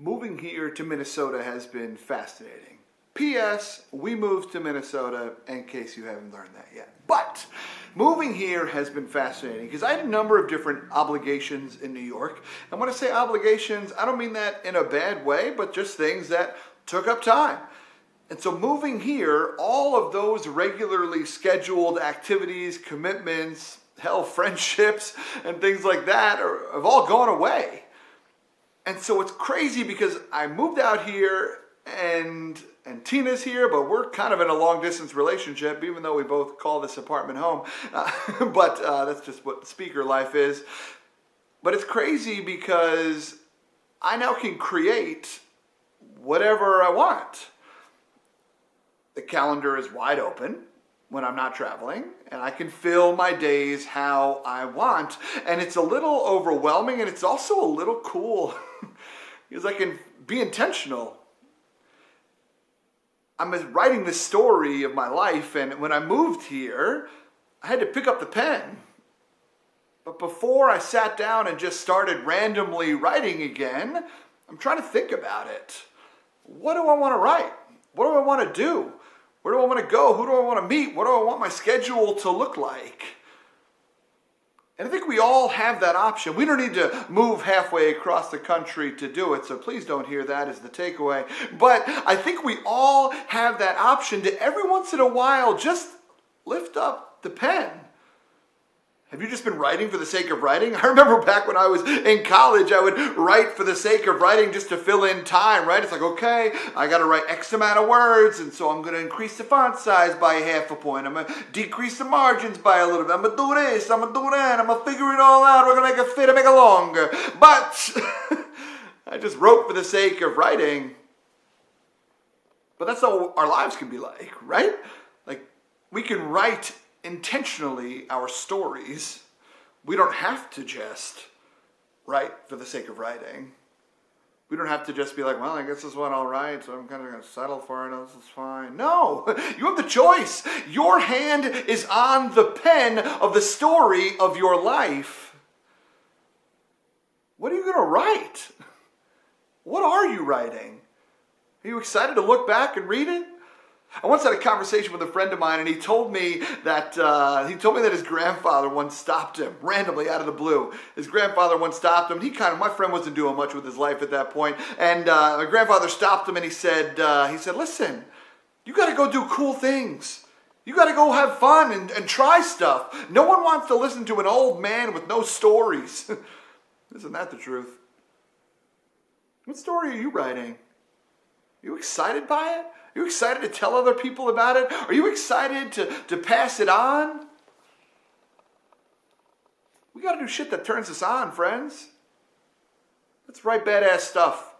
Moving here to Minnesota has been fascinating. P.S. We moved to Minnesota, in case you haven't learned that yet. But moving here has been fascinating because I had a number of different obligations in New York. And when I say obligations, I don't mean that in a bad way, but just things that took up time. And so moving here, all of those regularly scheduled activities, commitments, hell, friendships, and things like that have all gone away. And so it's crazy because I moved out here and Tina's here, but we're kind of in a long distance relationship, even though we both call this apartment home. But that's just what speaker life is. But it's crazy because I now can create whatever I want. The calendar is wide open when I'm not traveling, and I can fill my days how I want. And it's a little overwhelming, and it's also a little cool because I can be intentional. I'm writing the story of my life, and when I moved here, I had to pick up the pen. But before I sat down and just started randomly writing again, I'm trying to think about it. What do I want to write? What do I want to do? Where do I want to go? Who do I want to meet? What do I want my schedule to look like? And I think we all have that option. We don't need to move halfway across the country to do it, so please don't hear that as the takeaway. But I think we all have that option to every once in a while just lift up the pen. Have you just been writing for the sake of writing? I remember back when I was in college, I would write for the sake of writing just to fill in time, right? It's like, okay, I got to write X amount of words, and so I'm going to increase the font size by half a point. I'm going to decrease the margins by a little bit. I'm going to do this, I'm going to do that, I'm going to figure it all out. We're going to make it fit and make it longer. But I just wrote for the sake of writing. But that's how our lives can be like, right? Like, we can write intentionally our stories. We don't have to just write for the sake of writing. We don't have to just be like, well, I guess this is what I'll write, so I'm kind of going to settle for it. This is fine. No, you have the choice. Your hand is on the pen of the story of your life. What are you going to write? What are you writing? Are you excited to look back and read it? I once had a conversation with a friend of mine, and he told me that his grandfather once stopped him randomly out of the blue. His grandfather once stopped him. My friend wasn't doing much with his life at that point, and my grandfather stopped him, and he said, "Listen, you got to go do cool things. You got to go have fun and try stuff. No one wants to listen to an old man with no stories." Isn't that the truth? What story are you writing? Are you excited by it? Are you excited to tell other people about it? Are you excited to pass it on? We got to do shit that turns us on, friends. Let's write badass stuff.